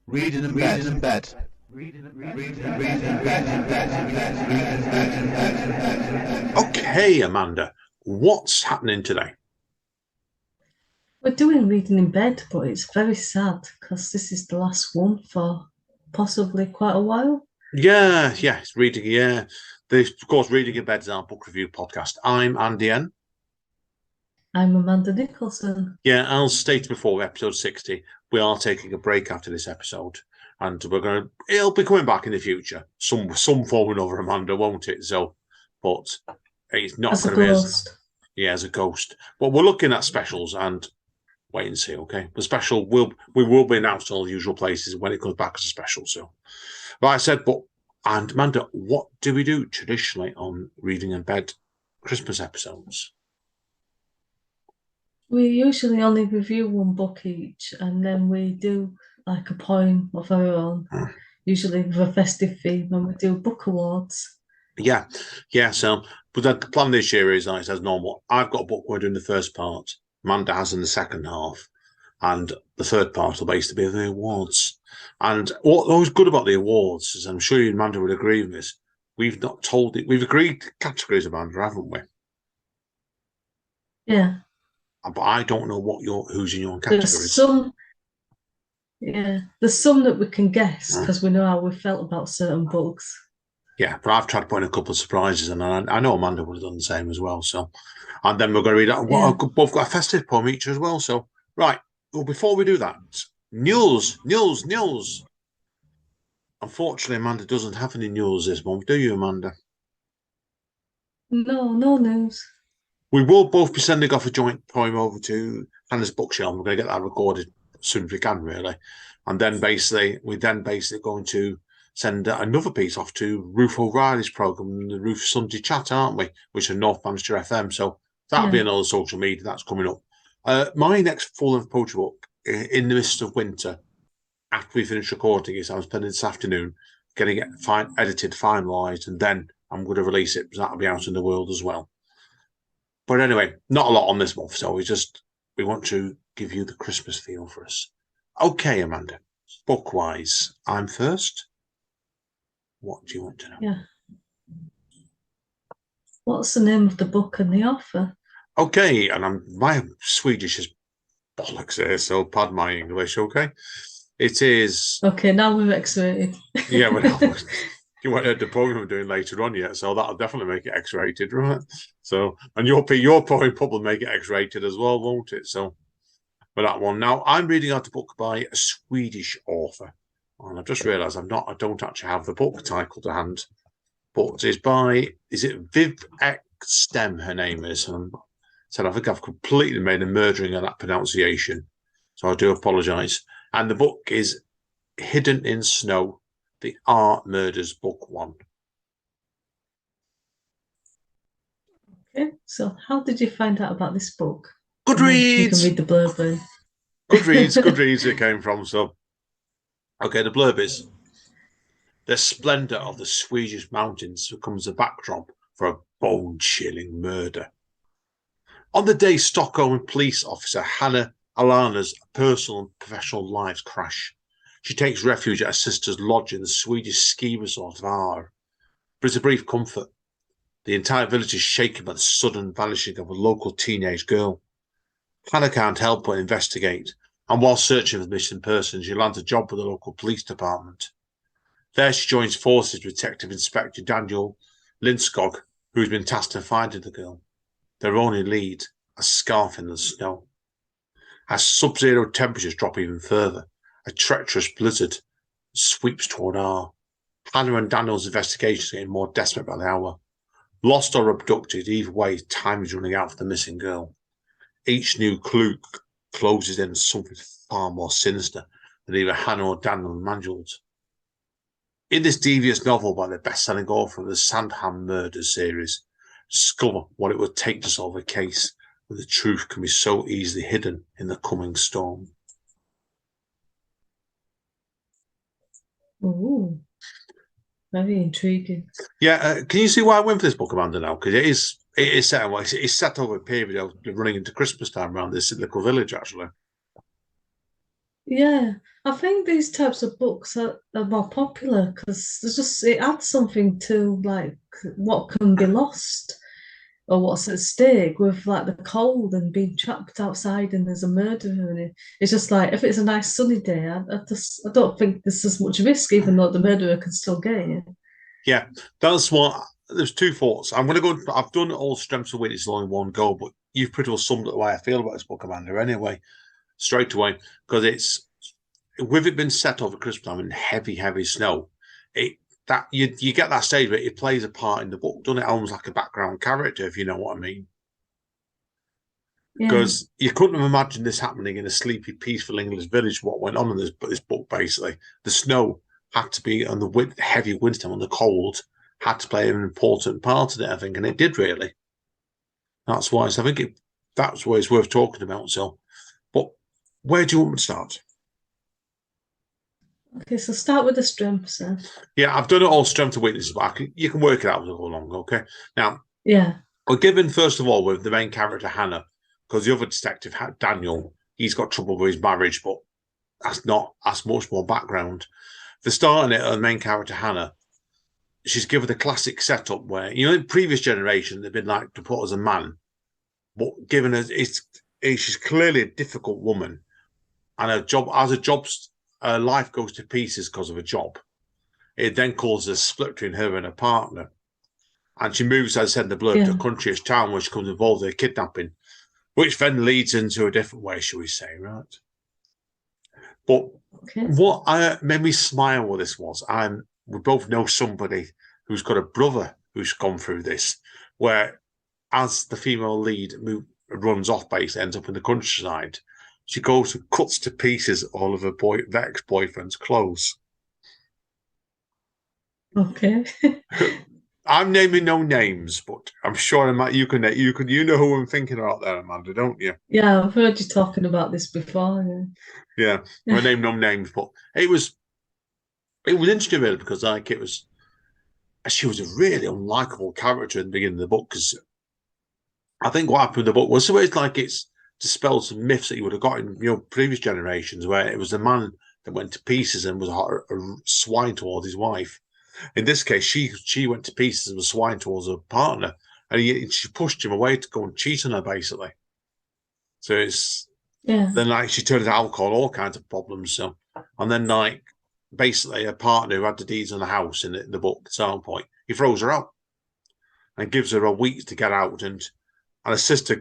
Reading in bed. Reading in bed. Okay, Amanda, what's happening today? We're doing reading in bed, but it's very sad because this is the last one for possibly quite a while. Yeah, it's reading. Yeah, this, of course, Reading in Bed is our book review podcast. I'm Andy N. I'm Amanda Nicholson. Yeah, I'll state before episode 60, we are taking a break after this episode, and it'll be coming back in the future, some form or another, Amanda, won't it? So, but it's not As a going to be ghost. as a ghost. But we're looking at specials and wait and see. Okay, the special we will be announced in all the usual places when it comes back as a special. So. Like I said, and Amanda, what do we do traditionally on Reading in Bed Christmas episodes? We usually only review one book each, and then we do like a poem of our own, usually with a festive theme, and we do book awards. Yeah. So, but the plan this year is, like as normal. I've got a book we're doing the first part. Amanda has in the second half, and the third part will basically be the awards. And what was good about the awards is, I'm sure you and Amanda would agree with this. We've not told it. We've agreed categories, Amanda, haven't we? Yeah, But I don't know who's in your there's categories. some. Yeah, there's some that we can guess because we know how we felt about certain books. Yeah, but I've tried to put in a couple of surprises, and I know Amanda would have done the same as well. So, and then we're going to read out. Yeah. Both got a festive poem each as well. So, right. Well, before we do that, news. Unfortunately, Amanda doesn't have any news this month, do you, Amanda? No, no news. We will both be sending off a joint poem over to Hannah's bookshelf. We're going to get that recorded as soon as we can, really, and then we're going to send another piece off to Ruth O'Reilly's program, the Ruth Sunday Chat, aren't we? Which are North Manchester FM. So that'll be another social media that's coming up. My next full-length poetry book, In the Mist of Winter, after we finish recording it, I'm spending this afternoon getting it edited, finalised, and then I'm going to release it. That'll be out in the world as well. But anyway, not a lot on this month, so we want to give you the Christmas feel for us. Okay, Amanda, book-wise, I'm first. What do you want to know? Yeah. What's the name of the book and the author? Okay, and my Swedish is bollocks here, so pardon my English. Okay, it is. Okay, now we're X-rated. Yeah, well, you won't heard the program we're doing later on yet, so that'll definitely make it X-rated, right? So, and your poem probably make it X-rated as well, won't it? So, for that one, now I'm reading out a book by a Swedish author, and I've just realised I don't actually have the book title to hand, but is it Viv X Stem? Her name is, and said I think I've completely made a murdering of that pronunciation, so I do apologise. And the book is Hidden in Snow. The Art Murders, Book 1. Okay, so how did you find out about this book? Goodreads! You can read the blurb then. Goodreads it came from. So, okay, the blurb is: the splendour of the Swedish mountains becomes a backdrop for a bone-chilling murder. On the day Stockholm police officer Hannah Alana's personal and professional lives crash, she takes refuge at her sister's lodge in the Swedish ski resort of Aar. But it's a brief comfort. The entire village is shaken by the sudden vanishing of a local teenage girl. Hannah can't help but investigate, and while searching for the missing person, she lands a job with the local police department. There she joins forces with Detective Inspector Daniel Lindskog, who has been tasked with finding the girl. Their only lead, a scarf in the snow. As sub-zero temperatures drop even further, a treacherous blizzard sweeps toward Aar. Hannah and Daniel's investigations are getting more desperate by the hour. Lost or abducted, either way, time is running out for the missing girl. Each new clue closes in something far more sinister than either Hannah or Daniel imagined. In this devious novel by the best-selling author of the Sandham Murders series, discover what it would take to solve a case where the truth can be so easily hidden in the coming storm. Ooh, very intriguing. Yeah, can you see why I went for this book, Amanda? Now, because it is set. Well, it's set over a period of running into Christmas time around this little village, actually. Yeah, I think these types of books are more popular because there's just it adds something to like what can be lost or what's at stake with like the cold and being trapped outside and there's a murderer and it's just like if it's a nice sunny day, I don't think there's as much risk even though the murderer can still get you. Yeah, that's what. There's two thoughts. I'm going to go. I've done all strengths and weaknesses all in one go, but you've pretty well summed up the way I feel about this book, Amanda. Anyway, straight away, because it's with it being set over Christmas time in heavy, heavy snow. It that you get that stage where it plays a part in the book, doesn't it? Almost like a background character, if you know what I mean. Yeah, Because you couldn't have imagined this happening in a sleepy, peaceful English village. What went on in this book, basically, the snow had to be on the heavy winter and the cold had to play an important part in it. I think, and it did really. That's why. So I think that's why it's worth talking about. So, but where do you want me to start? okay, so start with the strengths then. Yeah, I've done it all strength to weaknesses, but you can work it out as we go along. Okay. Now, Yeah, we're given first of all with the main character Hannah, because the other detective Daniel, he's got trouble with his marriage, but that's much more background. The starting it, the main character Hannah, she's given the classic setup where in previous generation they've been like to put as a man, but given her she's clearly a difficult woman, and her job as a job, her life goes to pieces because of a job. It then causes a split between her and her partner, and she moves, as I said in the blurb, to a yeah, country town where she becomes involved in a kidnapping, which then leads into a different way, shall we say, right? But okay. what made me smile with this was we both know somebody who's got a brother who's gone through this, where as the female lead runs off, basically ends up in the countryside, she goes and cuts to pieces all of her ex-boyfriend's clothes. Okay. I'm naming no names, but I'm sure you know who I'm thinking about there, Amanda, don't you? Yeah, I've heard you talking about this before. Yeah, I Yeah. name no names, but it was interesting really because like it was she was a really unlikable character in the beginning of the book because I think what happened in the book was so it's like it's dispelled some myths that you would have got in previous generations where it was a man that went to pieces and was a swine towards his wife. In this case, she went to pieces and was swine towards her partner, and she pushed him away to go and cheat on her basically. So it's Yeah. then like she turned to alcohol, all kinds of problems. So and then like basically a partner who had the deeds on the house in the book at some point, he throws her out and gives her a week to get out and a sister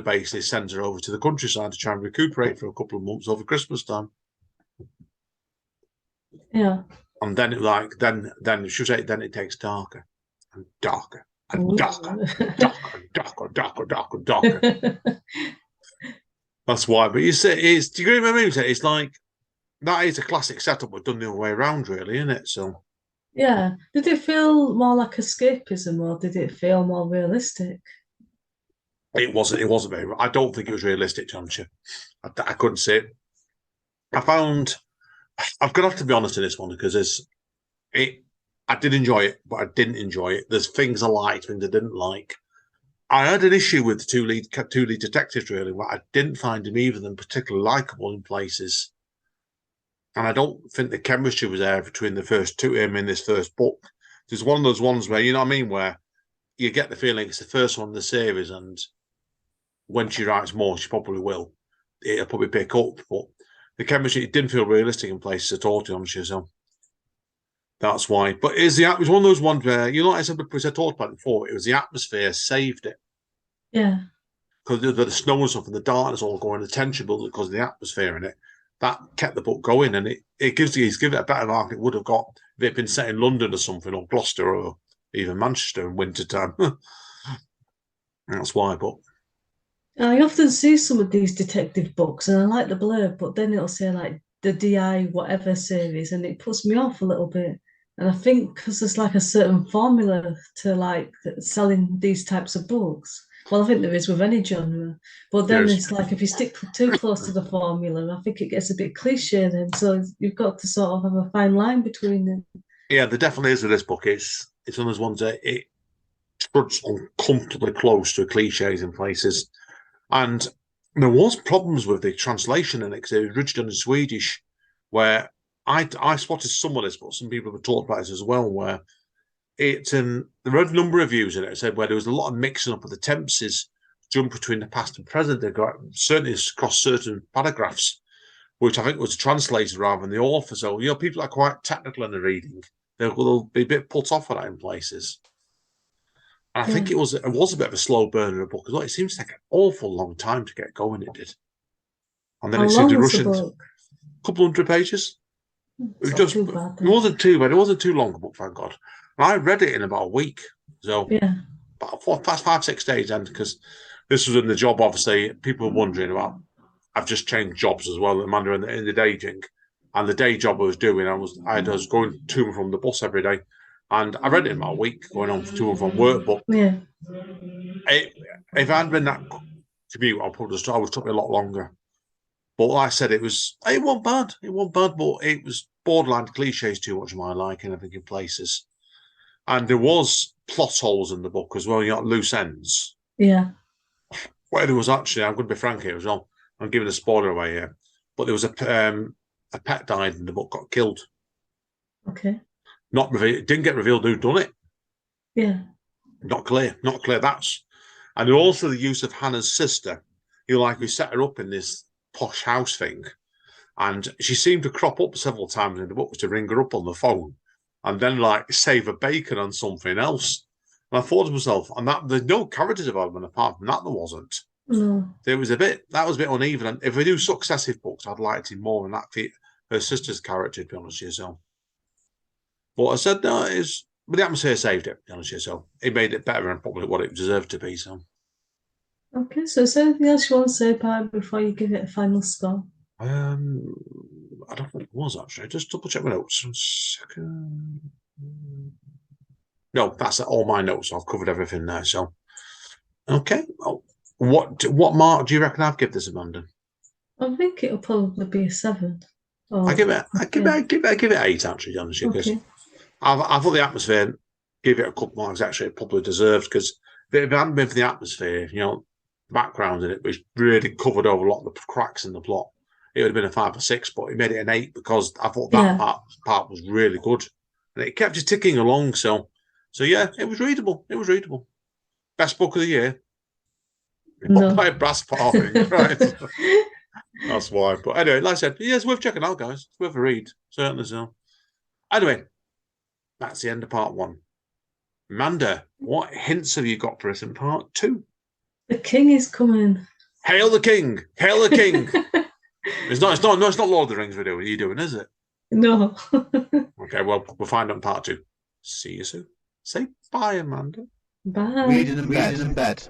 basically sends her over to the countryside to try and recuperate for a couple of months over Christmas time. Yeah. And then then she say then it takes darker and darker and darker, Ooh. darker and darker, darker, darker, darker. That's why. But you say it's do you agree with me? It's like that is a classic setup, but done the other way around, really, isn't it? So Yeah. Did it feel more like escapism or did it feel more realistic? it wasn't very. I don't think it was realistic, John. I couldn't say it. I found I've got to have to be honest in this one because it. I did enjoy it, but I didn't enjoy it. There's things I liked, things I didn't like. I had an issue with the two lead detectives really. Where I didn't find them either of them particularly likable in places, and I don't think the chemistry was there between the first two in this first book. There's one of those ones where you know what I mean, where you get the feeling it's the first one in the series, and when she writes more, she probably will. It'll probably pick up, but the chemistry it didn't feel realistic in places at all. To be honest, so that's why. But it was one of those ones where like I said, because I talked about it before, it was the atmosphere saved it Yeah. because the snow and stuff and the darkness all going, the tension building because of the atmosphere in it. That kept the book going, and it gives it a better mark it would have got if it had been set in London or something, or Gloucester, or even Manchester in winter time. That's why. But I often see some of these detective books and I like the blurb, but then it'll say like the DI whatever series and it puts me off a little bit. And I think because there's like a certain formula to like selling these types of books. Well, I think there is with any genre. But then there's it's like if you stick too close to the formula, I think it gets a bit cliche then. So you've got to sort of have a fine line between them. yeah, there definitely is with this book. It's one of those ones that it struts uncomfortably close to cliches in places. And there was problems with the translation in it because it was written in Swedish, where I spotted some of this, but some people have talked about this as well, where there were a number of views in it. It said where there was a lot of mixing up of the tenses, jump between the past and present. They got certainly across certain paragraphs, which I think was translated rather than the author. So people are quite technical in the reading. They'll be a bit put off with that in places. And I think it was a bit of a slow burner of book as well. It seems to take an awful long time to get going. It did, and then it seemed to rush into a couple hundred pages. It was it wasn't too bad. It wasn't too long a book, thank God. And I read it in about a week. So about past 5-6 days, and because this was in the job, obviously, people were wondering about. I've just changed jobs as well, Amanda, in the dating, and the day job I was doing, I was going to and from the bus every day, and I read it in about a week, going on to and from work. But if I hadn't been that commute, I would have took me a lot longer. But like I said, it wasn't bad. It wasn't bad, but it was borderline cliches too much of my liking, I think, in places. And there was plot holes in the book as well. You got loose ends. Yeah. Where there was actually, I'm going to be frank here as well. I'm giving a spoiler away here, but there was a pet died in the book, got killed. Okay. Not revealed. It didn't get revealed who done it. Yeah. Not clear. And also the use of Hannah's sister. We set her up in this posh house thing, and she seemed to crop up several times in the book to ring her up on the phone, and then save a bacon on something else. And I thought to myself, and that there's no character development apart from that. There wasn't. No. That was a bit uneven. And if we do successive books, I'd like to see more in that her sister's character, to be honest with yourself. But I said, no, but the atmosphere saved it, to be honest with yourself. It made it better and probably what it deserved to be. So. Okay, so is there anything else you want to say, Pi, before you give it a final score? I don't think it was actually. Just double check my notes. No, that's all my notes. I've covered everything there. So, okay. Well, what mark do you reckon I'd give this, Amanda? I think it'll probably be a 7. I give it 8 actually, honestly, because I thought the atmosphere gave it a couple marks actually it probably deserved, because if it hadn't been for the atmosphere, the background in it, which really covered over a lot of the cracks in the plot, it would have been a 5 or 6, but it made it an 8 because I thought that part was really good, and it kept you ticking along. So yeah, it was readable. Best book of the year. No. By Brass Parting, right? That's why. But anyway, like I said, it's worth checking out, guys. It's worth a read, certainly so. Anyway, that's the end of part 1. Amanda, what hints have you got for us in part 2? The king is coming. Hail the king! Hail the king! It's not Lord of the Rings you're doing, is it? No. Okay, well, we'll find out in part 2. See you soon. Say bye, Amanda. Bye. Reading in bed.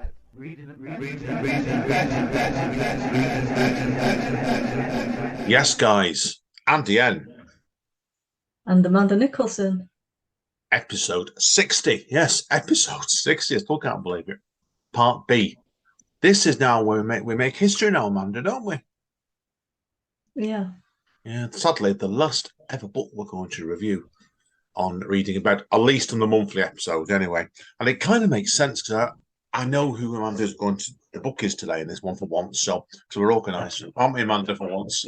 Yes, guys. Andy N. And Amanda Nicholson. Episode 60. Yes, episode 60. I still can't believe it. Part B. This is now where we make history now, Amanda, don't we? Yeah. Yeah, sadly, the last ever book we're going to review on Reading in Bed, at least on the monthly episode anyway. And it kind of makes sense because I know who Amanda's going to the book is today in this one for once, so we're organised, aren't we, Amanda, for once?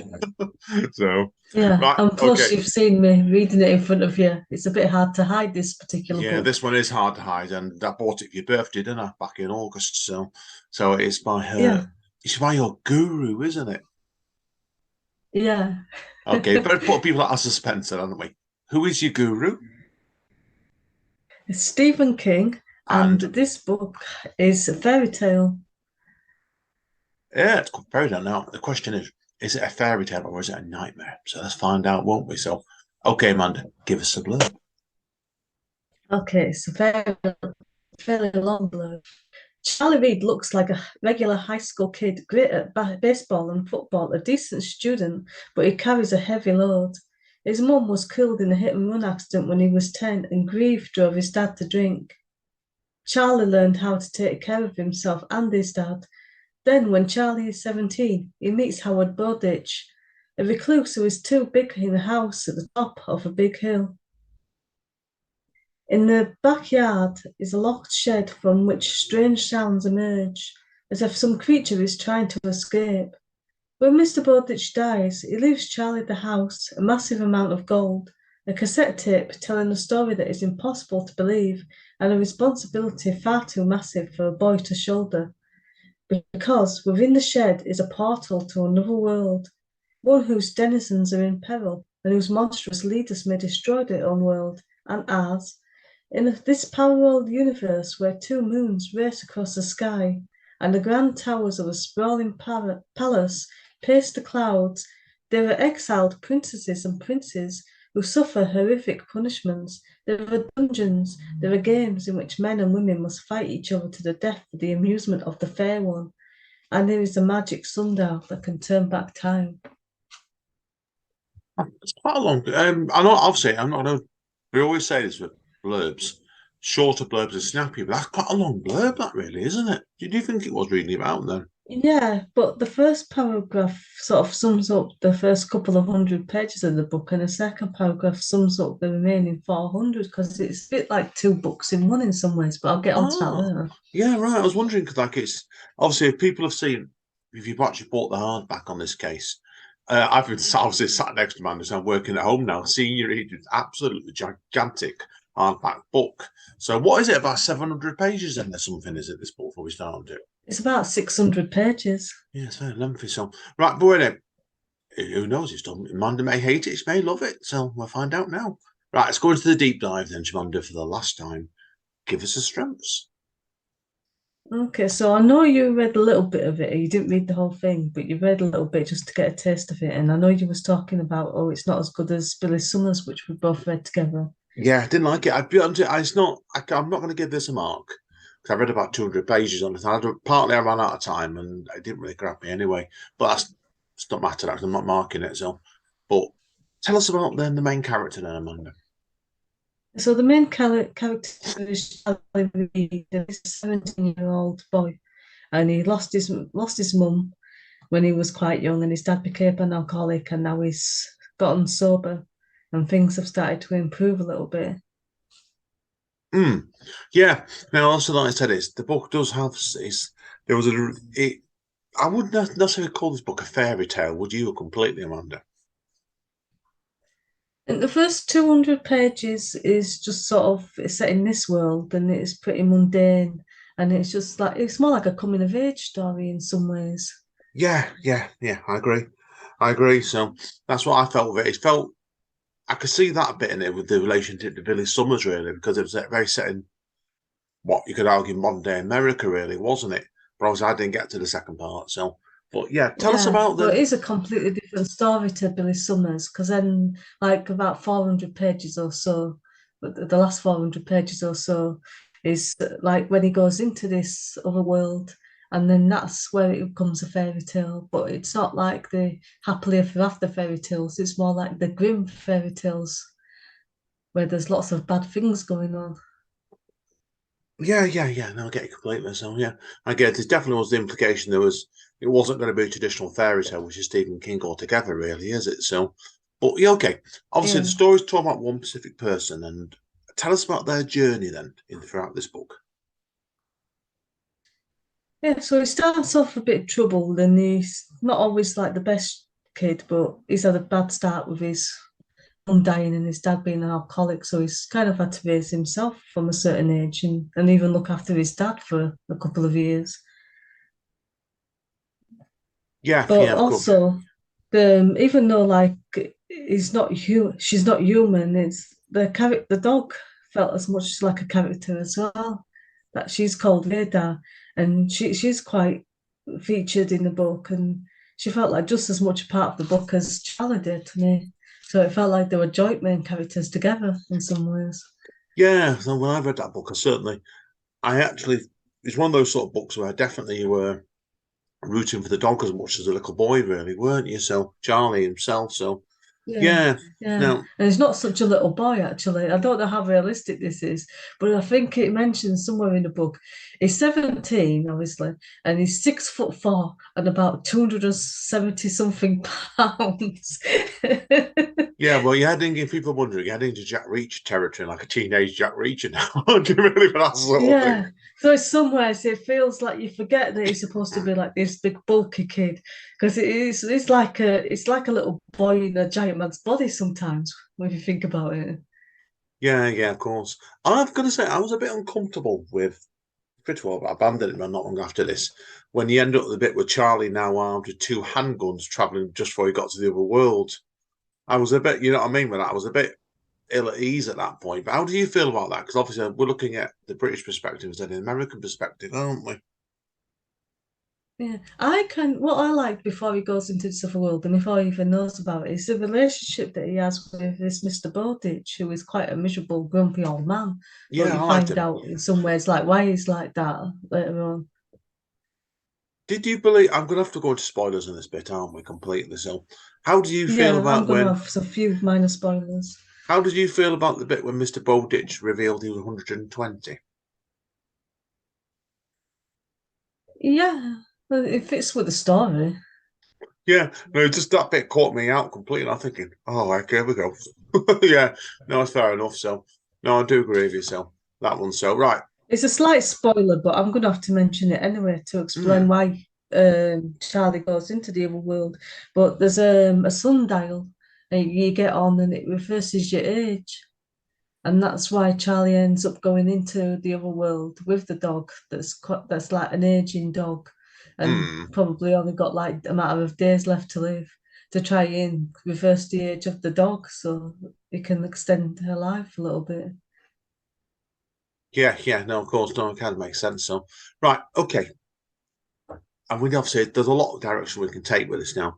So yeah, right, and plus you've seen me reading it in front of you. It's a bit hard to hide this particular book. This one is hard to hide, and I bought it for your birthday, didn't I, back in August? So it's by her. Yeah. It's by your guru, isn't it? Yeah. Okay, but put people at a suspense, haven't we? Who is your guru? It's Stephen King, and this book is a fairy tale. Yeah, it's a fairy tale. Now, the question is it a fairy tale or is it a nightmare? So let's find out, won't we? So, okay, Amanda, give us a blurb. Okay, it's a fairly long blurb. Charlie Reed looks like a regular high school kid, great at baseball and football, a decent student, but he carries a heavy load. His mum was killed in a hit-and-run accident when he was 10, and grief drove his dad to drink. Charlie learned how to take care of himself and his dad. Then, when Charlie is 17, he meets Howard Bowditch, a recluse who is too big in a house at the top of a big hill. In the backyard is a locked shed from which strange sounds emerge. as if some creature is trying to escape. When Mr. Bowditch dies, he leaves Charlie the house, a massive amount of gold, a cassette tape telling a story that is impossible to believe, and a responsibility far too massive for a boy to shoulder. Because within the shed is a portal to another world, one whose denizens are in peril, and whose monstrous leaders may destroy their own world and ours. In this parallel universe where two moons race across the sky, and the grand towers of a sprawling palace pierce the clouds, there are exiled princesses and princes who suffer horrific punishments. There are dungeons, there are games in which men and women must fight each other to the death for the amusement of the fair one, and there is a magic sundial that can turn back time. It's quite a long. I know. Obviously, I'm not going to. We always say this with blurbs. Shorter blurbs are snappy, but that's quite a long blurb, that really, isn't it? Did you think it was reading about then? Yeah, but the first paragraph sort of sums up the first couple of 100 pages of the book, and the second paragraph sums up the remaining 400 because it's a bit like two books in one in some ways, but I'll get onto that Oh, later. yeah, right. I was wondering because, like, it's obviously if people have seen, if you've actually bought the hardback on this case, I've been obviously sat next to Amanda, so I'm working at home now, seeing you read this absolutely gigantic hardback book. So, what is it, about 700 pages then, or something, is it, this book, before we start on it? It's about 600 pages. Yeah, it's very lengthy. So, right, but wait a minute. Who knows? It's done. Amanda may hate it, she may love it. So, we'll find out now. Right, let's go into the deep dive then, Amanda, for the last time. Give us the strengths. Okay, so I know you read a little bit of it. You didn't read the whole thing, but you read a little bit just to get a taste of it. And I know you was talking about, oh, it's not as good as Billy Summers, which we both read together. Yeah, I didn't like it. I'd be honest, it's not. I'm not going to give this a mark because I read about 200 pages on it. Partly I ran out of time and it didn't really grab me anyway. But it's not matter. I'm not marking it. So, but tell us about then the main character then, Amanda. So the main character is Charlie Reed, a 17-year-old boy, and he lost his mum when he was quite young, and his dad became an alcoholic, and now he's gotten sober, and things have started to improve a little bit. Yeah. Now, also, like I said, the book does have. There was a. I wouldn't necessarily call this book a fairy tale. Would you? Completely, Amanda? And the first 200 pages is just sort of it's set in this world, and it's pretty mundane, and it's just like it's more like a coming of age story in some ways. Yeah. I agree. I agree. So that's what I felt of it. It felt I could see that bit in it with the relationship to Billy Summers, really, because it was very set in what you could argue modern day America, really, wasn't it? But obviously, I didn't get to the second part. So, but yeah, tell us Yeah, about but it the. is a completely different story to Billy Summers because then, like, about 400 pages or so, but the last 400 pages or so is like when he goes into this other world, and then that's where it becomes a fairy tale. But it's not like the happily ever after fairy tales, it's more like the grim fairy tales where there's lots of bad things going on. Yeah. No, I get it completely. So yeah, I get it. Definitely was the implication it wasn't going to be a traditional fairy tale, which is Stephen King altogether, really, is it? So, but yeah, okay. Obviously, the Yeah. story's talking about one specific person, and tell us about their journey then throughout this book. Yeah, so he starts off a bit troubled and he's not always like the best kid, but he's had a bad start with his mum dying and his dad being an alcoholic, so he's kind of had to raise himself from a certain age and even look after his dad for a couple of years. Yeah, But of course. also, even though like she's not human. It's the dog felt as much like a character as well. That she's called Veda, and she's quite featured in the book, and she felt like just as much a part of the book as Charlie did to me. So it felt like they were joint main characters together in some ways. Yeah, so when I read that book, I actually, it's one of those sort of books where I definitely were rooting for the dog as much as a little boy, really, weren't you? So Charlie himself. So Yeah, Yeah. yeah. Now, And he's not such a little boy, actually. I don't know how realistic this is, but I think it mentions somewhere in the book he's 17, obviously, and he's 6'4" and about 270 something pounds. yeah, well, you're heading, if people are wondering, you're heading into Jack Reacher territory, like a teenage Jack Reacher now. Do you really for that sort of thing? Yeah. So it's somewhere so it feels like you forget that he's supposed to be like this big bulky kid because it's like a little boy in a giant man's body sometimes when you think about it. Yeah, yeah, of course. I've got to say, I was a bit uncomfortable with pretty well abandoned him not long after this. When you end up with the bit with Charlie now armed with two handguns traveling just before he got to the other world. I was a bit, you know what I mean with that? I was a bit ill at ease at that point. But how do you feel about that? Because obviously we're looking at the British perspective instead of the American perspective, aren't we? Yeah, I can. What I like before he goes into this other world and before he even knows about it is the relationship that he has with this Mr. Bowditch, who is quite a miserable, grumpy old man. But Yeah, you I liked find him. out in some ways like why he's like that later on. Did you believe? I'm going to have to go into spoilers in this bit, aren't we? Completely. So, how do you feel Yeah, I'm about gonna when? have a few minor spoilers. How did you feel about the bit when Mr. Bowditch revealed he was 120? Yeah, well, it fits with the story. Yeah, no, just that bit caught me out completely. I'm thinking, oh, okay, here we go. Yeah, no, it's fair enough. So, no, I do agree with you. So, that one. So, right. It's a slight spoiler, but I'm gonna have to mention it anyway to explain Mm, why Charlie goes into the other world. But there's a sundial, and you get on, and it reverses your age. And that's why Charlie ends up going into the other world with the dog that's like an aging dog and mm. probably only got like a matter of days left to live to try and reverse the age of the dog so it can extend her life a little bit. Yeah, yeah, no, of course, no, it kind of makes sense. So, right, okay. And we obviously, there's a lot of direction we can take with this now.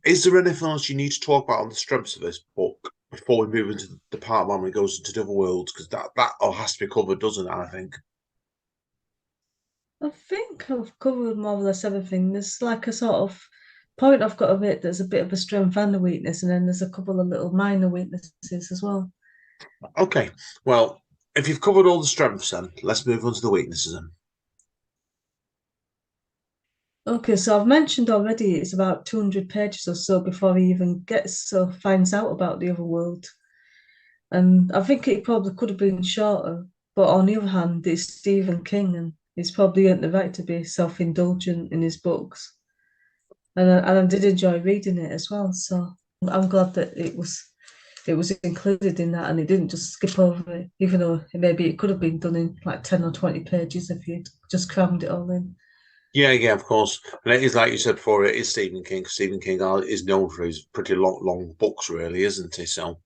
Is there anything else you need to talk about on the strengths of this book before we move into the part one when it goes into the other worlds? Because that all has to be covered, doesn't it? I think. I think I've covered more or less everything. There's like a sort of point I've got of it there's a bit of a strength and a weakness, and then there's a couple of little minor weaknesses as well. Okay, well, if you've covered all the strengths, then let's move on to the weaknesses. Then. Okay, so I've mentioned already it's about 200 pages or so before he even finds out about the other world. And I think it probably could have been shorter. But on the other hand, it's Stephen King and he's probably earned the right to be self-indulgent in his books. And I did enjoy reading it as well. So I'm glad that it was included in that and it didn't just skip over it, even though maybe it could have been done in like 10 or 20 pages if you'd just crammed it all in. Yeah, yeah, of course. And it is like you said before, it is Stephen King. Stephen King is known for his pretty long books, really, isn't he? So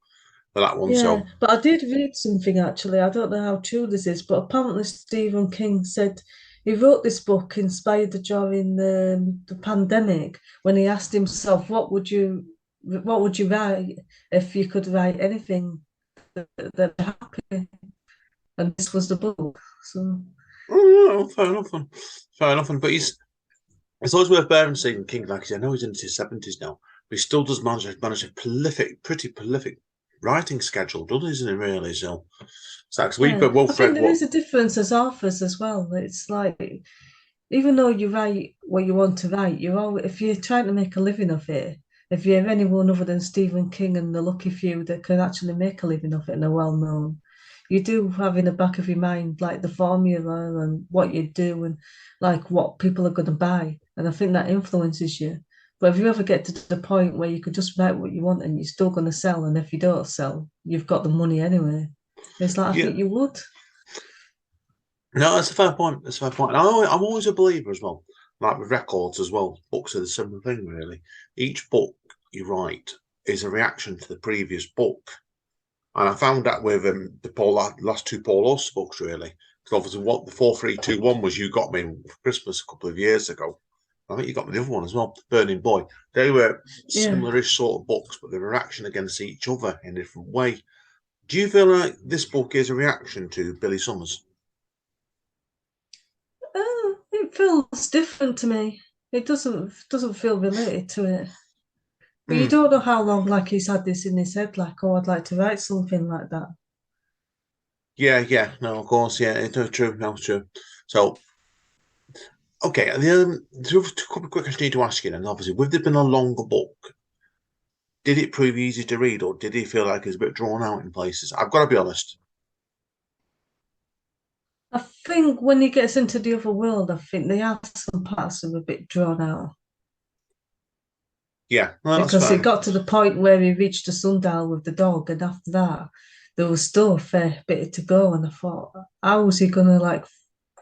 for that one, Yeah, so but I did read something actually. I don't know how true this is, but apparently Stephen King said he wrote this book inspired during the pandemic when he asked himself, what would you write if you could write anything that happy? And this was the book. So oh, fair enough. Fair enough. But it's always worth bearing Stephen King. Like I said, I know he's in his 70s now, but he still does manage a pretty prolific writing schedule, doesn't he? Really? So 'cause we yeah, I both think read there what. is a difference as authors as well. It's like even though you write what you want to write, you're always, if you're trying to make a living of it, if you're anyone other than Stephen King and the lucky few that can actually make a living of it and are well known, you do have in the back of your mind like the formula and what you do and like what people are going to buy. And I think that influences you. But if you ever get to the point where you could just write what you want and you're still going to sell, and if you don't sell, you've got the money anyway. It's like I Yeah, think you would. no, that's a fair point. That's a fair point. I'm always a believer as well. Like with records as well, books are the similar thing, really. Each book you write is a reaction to the previous book. And I found that with the last two Paul Auster books, really. Because obviously, what the 4321 was, you got me for Christmas a couple of years ago. I think you got me the other one as well, Burning Boy. They were Yeah. similar-ish sort of books, but they were reaction against each other in a different way. Do you feel like this book is a reaction to Billy Summers? It feels different to me. It doesn't feel related to it. But you Mm. don't know how long, like he's had this in his head, like, oh, I'd like to write something like that. Yeah. No, of course, yeah. It's true. No, it's true. So, okay, the other couple of quick questions I need to ask you then. Obviously, with it been a longer book, did it prove easy to read, or did it feel like it was a bit drawn out in places? I've got to be honest. I think when he gets into the other world, I think they are some parts that are a bit drawn out Yeah, no, that's because fair it enough. got to the point where he reached the sundial with the dog, and after that, there was still a fair bit to go. And I thought, how was he gonna like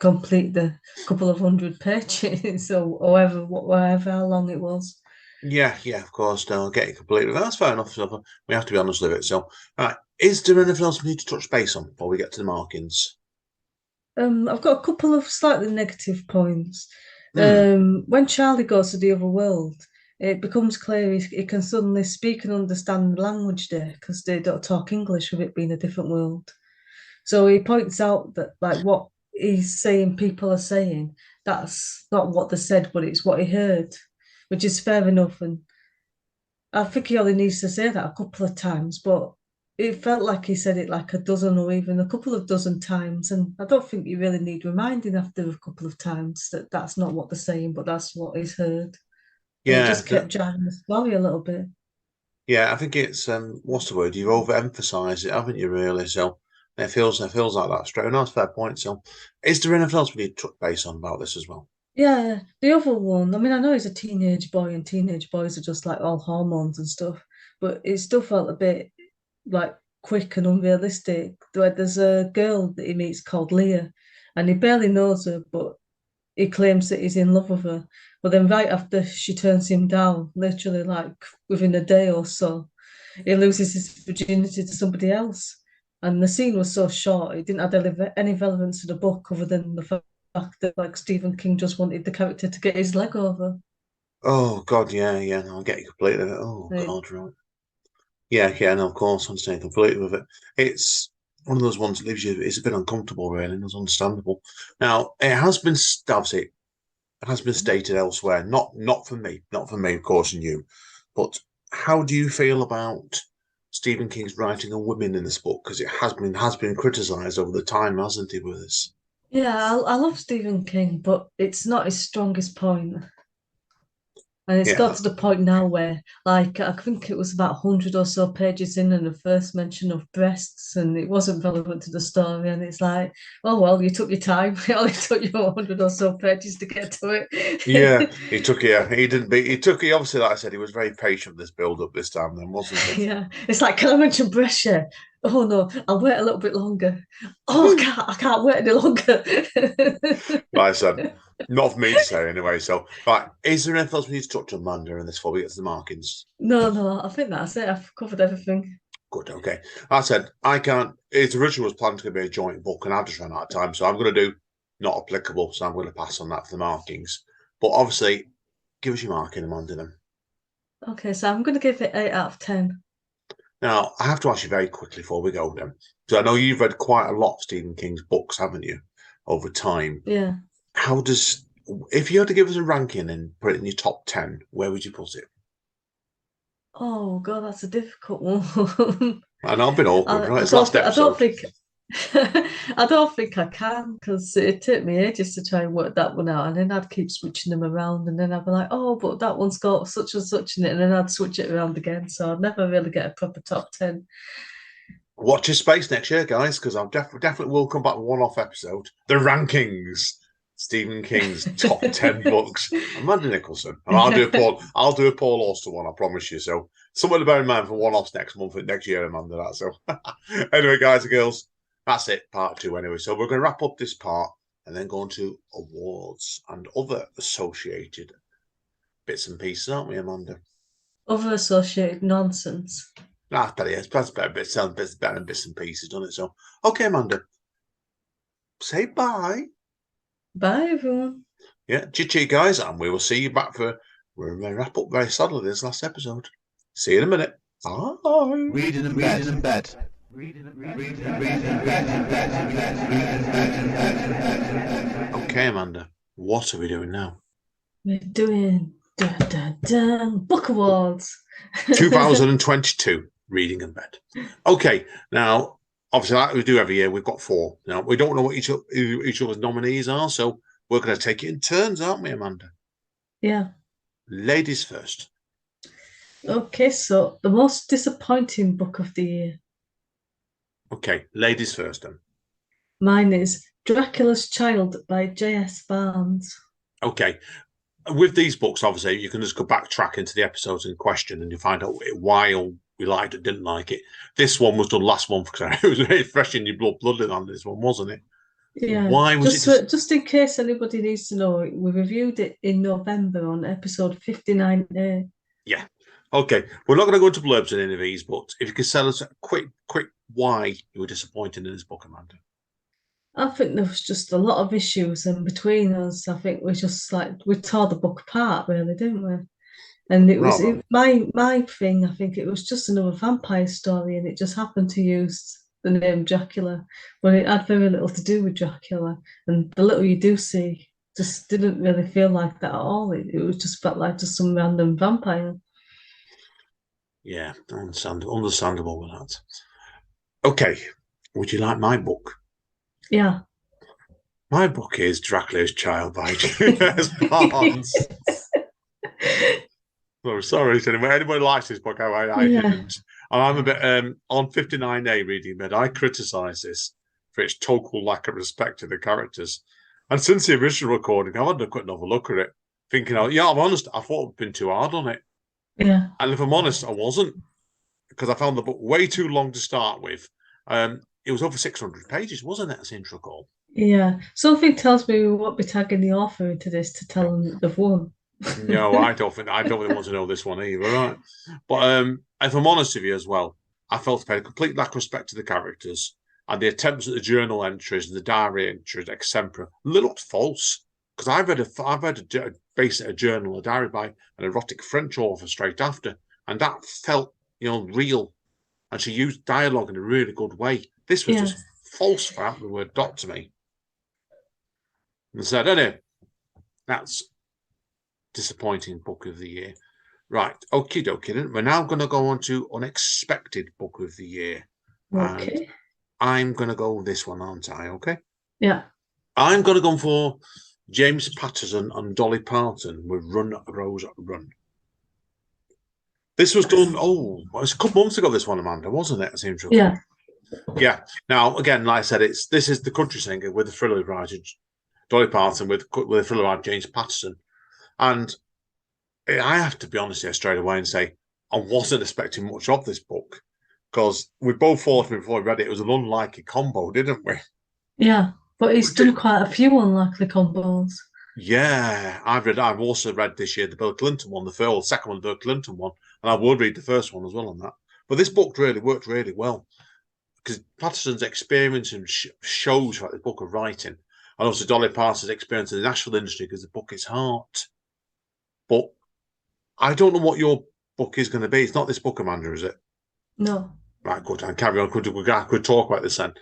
complete the couple of hundred pages or whatever how long it was? Yeah, of course. No, I get it completely. That's fair enough. So we have to be honest with it. So, is there anything else we need to touch base on before we get to the markings? I've got a couple of slightly negative points. Hmm. When Charlie goes to the other world, it becomes clear he can suddenly speak and understand the language there because they don't talk English with it being a different world. So he points out that like what he's saying, people are saying, that's not what they said, but it's what he heard, which is fair enough. And I think he only needs to say that a couple of times, but it felt like he said it like a dozen or even a couple of dozen times. And I don't think you really need reminding after a couple of times that that's not what they're saying, but that's what he's heard. And it Yeah, just kept jarring the story a little bit. yeah. I think it's what's the word? You've overemphasised it, haven't you? Really? So it feels like that. Straight. No, that's a fair point. So, is there anything else we need to touch base on about this as well? Yeah, the other one, I mean, I know he's a teenage boy and teenage boys are just like all hormones and stuff, but it still felt a bit like quick and unrealistic. There's a girl that he meets called Leah, and he barely knows her, but he claims that he's in love with her. But then right after she turns him down, literally like within a day or so, he loses his virginity to somebody else. And the scene was so short, it didn't add any relevance to the book other than the fact that like Stephen King just wanted the character to get his leg over. Oh God, yeah. No, I get you completely. Oh Like, God, right. Yeah. No, of course, I understand completely with it. It's one of those ones that leaves you. It's a bit uncomfortable, really, and it's understandable. Now, obviously, it has been stated elsewhere. Not for me, not for me, of course, and you. But how do you feel about Stephen King's writing on women in this book? Because it has been criticised over the time, hasn't it, with this? yeah, I love Stephen King, but it's not his strongest point. And it's got Yeah. to the point now where, like, I think it was about 100 or so pages in, and the first mention of breasts, and it wasn't relevant to the story. And it's like, oh, well, you took your time. It only took you 100 or so pages to get to Yeah, it. he took. Yeah, he didn't. He obviously, like I said, he was very patient with this build up this time, then, wasn't he? Yeah, it's like, can I mention breast share? Oh, no, I'll wait a little bit longer. Oh, I can't wait any longer. Like I said, not for me to say anyway. So, right, is there anything else we need to touch on, Amanda, in this before we get to the markings? No, I think that's it. I've covered everything. Good, okay. Like I said, I can't. Its original was planned to be a joint book, and I've just run out of time, so I'm going to do not applicable. So I'm going to pass on that for the markings. But obviously, give us your marking, Amanda. Then Okay, so I'm going to give it 8 out of 10. now I have to ask you very quickly before we go. Then, so I know you've read quite a lot of Stephen King's books, haven't you, over time? Yeah. How does if you had to give us a ranking and put it in your top 10, where would you put it? Oh God, that's a difficult one. I know I've been awkward, right? I It's don't last think I don't episode. think I don't think I can because it took me ages to try and work that one out, and then I'd keep switching them around, and then I'd be like, oh, but that one's got such and such in it, and then I'd switch it around again, so I'd never really get a proper top 10. Watch your space next year, guys, because I'll definitely will come back with one-off episode. The rankings, Stephen King's top 10 books. Amanda Nicholson, and I'll do a Paul. I'll do a Paul Auster one. I promise you. So something to bear in mind for one-offs next month, next year, Amanda. That so. Anyway, guys and girls, that's it. Part 2. Anyway, so we're going to wrap up this part and then go on to awards and other associated bits and pieces, aren't we, Amanda? Other associated nonsense. That's better. Yes, that's better. It sounds better than bits and pieces, doesn't it? So, okay, Amanda, say bye. Bye, everyone. Yeah, chi guys, and we will see you back for we're going to wrap up very sadly this last episode. See you in a minute. Bye. Reading in bed. Okay, Amanda, what are we doing now? We're doing book awards. 2022, Reading in Bed. Okay, now, obviously, like we do every year, we've got 4. Now, we don't know what each other's nominees are, so we're going to take it in turns, aren't we, Amanda? Yeah. Ladies first. Okay, so the most disappointing book of the year. Okay, ladies first then. Mine is Dracula's Child by J.S. Barnes. Okay. With these books, obviously, you can just go backtrack into the episodes in question and you find out why we liked it, didn't like it. This one was done last month because it was very fresh in your bloodline. This one, wasn't it? Yeah. Why was just in case anybody needs to know, we reviewed it in November on episode 59A. Yeah. Okay. We're not going to go into blurbs in any of these, but if you could tell us a quick why you were disappointed in this book, Amanda. I think there was just a lot of issues, and between us, I think we just we tore the book apart, really, didn't we? And it was my thing. I think it was just another vampire story, and it just happened to use the name Dracula, but it had very little to do with Dracula. And the little you do see just didn't really feel like that at all. It was just felt like just some random vampire. Yeah, understandable with that. Okay, would you like my book? Yeah. My book is Dracula's Child by J.S. Barnes. Oh, sorry, anybody likes this book? I didn't. And I'm a bit on 59A Reading Bed. I criticise this for its total lack of respect to the characters. And since the original recording, I've had a quick look at it, thinking, I'm honest, I thought I'd been too hard on it. Yeah. And if I'm honest, I wasn't, because I found the book way too long to start with. It was over 600 pages, wasn't it? As intro call. Yeah. Something tells me we won't be tagging the author into this to tell them they've won. No, I don't think they want to know this one either, right? But if I'm honest with you as well, I felt a complete lack of respect to the characters and the attempts at the journal entries and the diary entries, etc. Looked false, because I've read a journal, a diary by an erotic French author straight after, and that felt real, and she used dialogue in a really good way. This was just false for the word dot to me. And said, anyway, that's disappointing book of the year. Right, okie dokie. Then we're now going to go on to unexpected book of the year. Okay. And I'm going to go with this one, aren't I? Okay. Yeah. I'm going to go for James Patterson and Dolly Parton with Run, Rose, Run. This was done, it was a couple months ago, this one, Amanda, wasn't it? It seems yeah. Yeah. Now, again, like I said, this is the country singer with the thriller writer, Dolly Parton, with the thriller writer, James Patterson. And I have to be honest here straight away and say I wasn't expecting much of this book, because we both thought before we read it was an unlikely combo, didn't we? Yeah, but he's done quite a few unlikely combos. Yeah, I've also read this year the Bill Clinton one, the second one, the Bill Clinton one, and I would read the first one as well on that. But this book really worked really well, because Patterson's experience and shows like the book of writing, and also Dolly Parton's experience in the Nashville industry, because the book is hard. But I don't know what your book is going to be. It's not this book, Amanda, is it? No. Right, good. And carry on. Could talk about this then.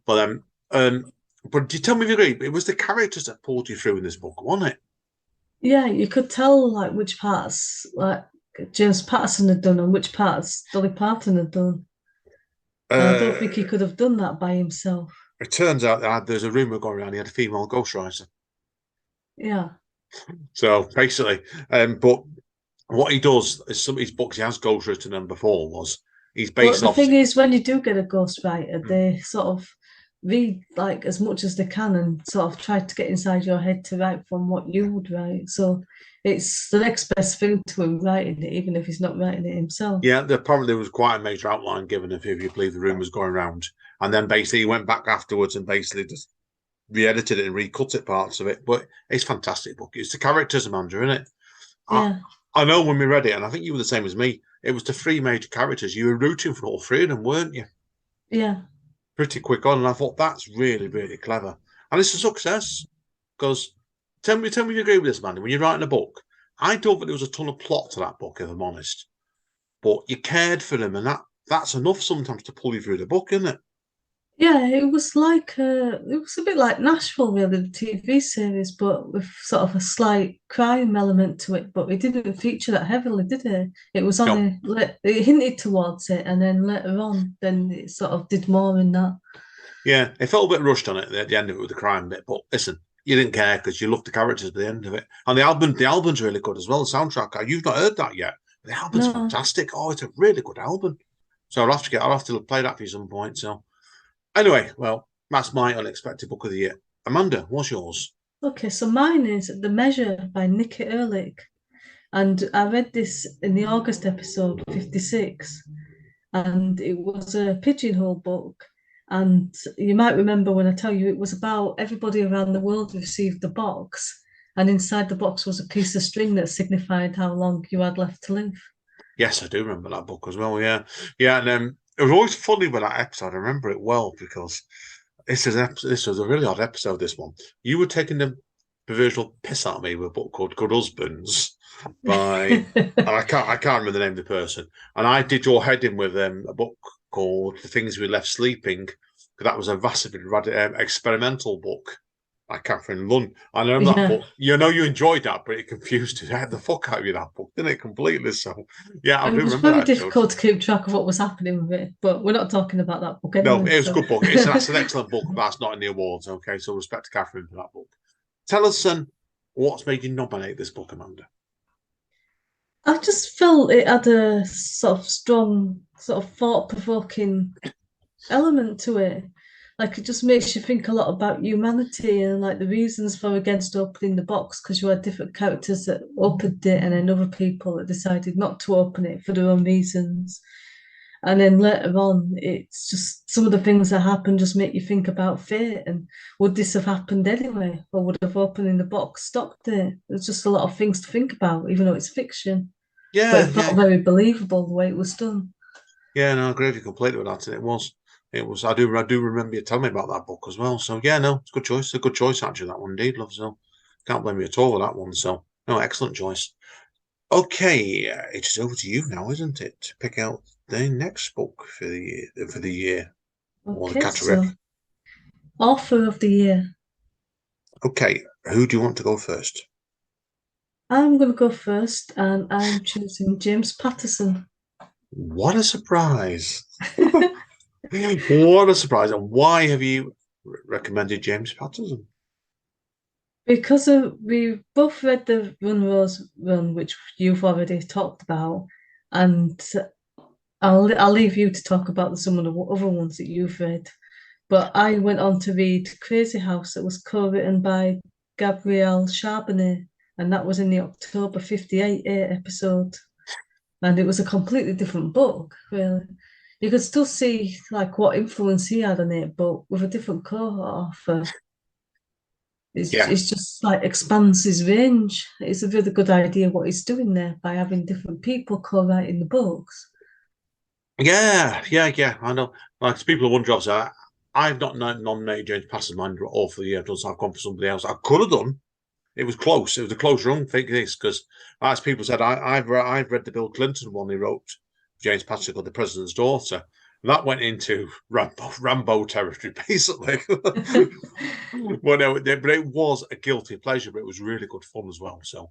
But do you tell me if you agree? It was the characters that pulled you through in this book, wasn't it? Yeah, you could tell which parts James Patterson had done and which parts Dolly Parton had done. I don't think he could have done that by himself. It turns out that there's a rumor going around he had a female ghostwriter. Yeah. So basically, but what he does is some of his books he has ghostwritten them before he's based off. The thing is, when you do get a ghostwriter, they sort of read as much as they can and sort of try to get inside your head to write from what you would write. So it's the next best thing to him writing it, even if he's not writing it himself. Yeah, apparently there was quite a major outline given if you believe the rumors going around, and then basically he went back afterwards and basically just re-edited it and recut it parts of it. But it's a fantastic book. It's the characters, Amanda, isn't it? Yeah. I know when we read it, and I think you were the same as me, it was the 3 major characters. You were rooting for all 3 of them, weren't you? Yeah. Pretty quick on, and I thought that's really, really clever. And it's a success, because tell me you agree with this, Amanda. When you're writing a book, I don't think there was a ton of plot to that book, if I'm honest. But you cared for them, and that's enough sometimes to pull you through the book, isn't it? Yeah, it was like it was a bit like Nashville, really, the TV series, but with sort of a slight crime element to it. But it didn't feature that heavily, did it? It was No, only it hinted towards it, and then later on, then it sort of did more in that. yeah, it felt a bit rushed on it at the end of it with the crime bit, but listen, you didn't care because you loved the characters at the end of it, and the album's really good as well. The soundtrack, you've not heard that yet. The album's No, fantastic. Oh, it's a really good album. So I'll have to play that for you some point. So anyway, well, that's my unexpected book of the year. Amanda, what's yours? okay, so mine is The Measure by Nikki Erlich, and I read this in the August episode 56. And it was a pigeonhole book. And you might remember when I tell you it was about everybody around the world received the box, and inside the box was a piece of string that signified how long you had left to live. Yes, I do remember that book as well. Yeah, yeah, and it was always funny with that episode. I remember it well because this was a really odd episode. This one, you were taking the proverbial piss out of me with a book called Good Husbands by, and I can't remember the name of the person, and I did your head in with a book called The Things We Left Sleeping. That was a vastly experimental book by Catherine Lunn. I know that Yeah. book. You know you enjoyed that, but it confused the fuck out of you, that book, didn't it, completely? So yeah, I do It was remember very that episode. difficult to keep track of what was happening with it, but we're not talking about that book No, anyway. it was a So good book. That's an excellent book, but that's not in the awards. Okay, so respect to Catherine for that book. Tell us, what's made you nominate this book, Amanda? I just felt it had a sort of strong, sort of thought-provoking element to it. Like it just makes you think a lot about humanity and like the reasons for against opening the box because you had different characters that opened it and then other people that decided not to open it for their own reasons. And then later on, it's just some of the things that happen just make you think about fate and would this have happened anyway? Or would have opening the box stopped it? There's just a lot of things to think about, even though it's fiction. But it Yeah, felt yeah, very believable the way it was done. yeah. No, I agree with you completely with that. And it was. It was. I do remember you telling me about that book as well. So yeah, no, it's a good choice. A good choice actually. That one, indeed, love. So can't blame you at all with that one. So no, excellent choice. Okay, it is over to you now, isn't it? To pick out the next book for the year or the Okay, category. so author of the year. Okay, who do you want to go first? I'm going to go first, and I'm choosing James Patterson What a surprise! What a surprise! And why have you recommended James Patterson? because we both read the Run Rose Run, which you've already talked about, and I'll leave you to talk about some of the other ones that you've read. But I went on to read Crazy House that was co-written by Gabrielle Charbonnet, and that was in the October 58 episode. And it was a completely different book, really. You could still see like what influence he had on it, but with a different co-author. Yeah, It's just like expands his range. It's a really good idea what he's doing there by having different people co-writing the books. yeah. I know. Like people are wondering, obviously, I've not nominated James Patterson mind all for the year. So I've gone for somebody else. I could have done. It was close. It was a close run. Think this because, as people said, I've read the Bill Clinton one he wrote, James Patterson called The President's Daughter. And that went into Rambo territory, basically. Well, no, but it was a guilty pleasure, but it was really good fun as well. So,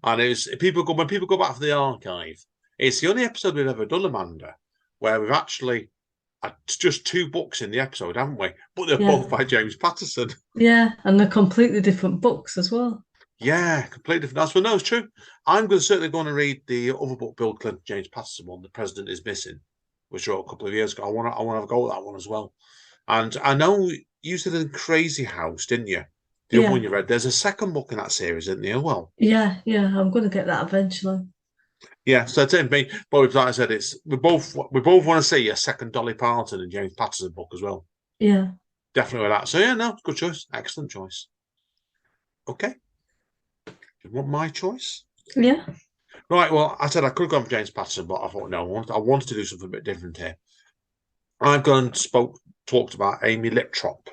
and it was when people go back for the archive, it's the only episode we've ever done, Amanda, where we've actually had just two books in the episode, haven't we? But they're Yeah, both by James Patterson. yeah, and they're completely different books as well. Yeah, completely different. That's what no, it's true. I'm going to certainly going to read the other book, Bill Clinton, James Patterson one, "The President Is Missing," which I wrote a couple of years ago. I want to have a go at that one as well. And I know you said in Crazy House, didn't you? The other one Yeah, you read. There's a second book in that series, isn't there? Well, yeah, I'm going to get that eventually. yeah. So it's in me. But like I said, it's we both want to see a second Dolly Parton and James Patterson book as well. Yeah, Definitely with that. So yeah, no, good choice. Excellent choice. Okay, you want my choice? yeah, Right. Well, I said I could have gone for James Patterson, but I thought no, I wanted to do something a bit different here. I've gone and talked about Amy Liptrop,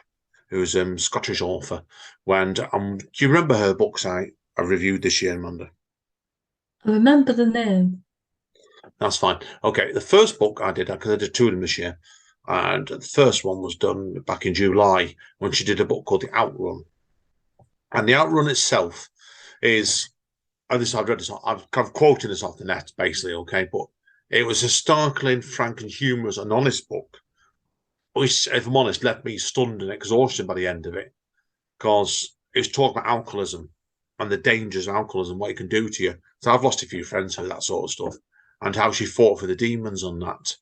who's a Scottish author. And do you remember her books I reviewed this year, Amanda? I remember the name. That's fine. Okay, the first book I did, because I did two of them this year, And the first one was done back in July when she did a book called The Outrun. And The Outrun itself is, and this I've read this, I've kind of quoted this off the net, basically, okay, but it was a startling, frank, and humorous and honest book, which, if I'm honest, left me stunned and exhausted by the end of it, because it was talking about alcoholism and the dangers of alcoholism, what it can do to you. So I've lost a few friends through that sort of stuff, and how she fought for the demons on that.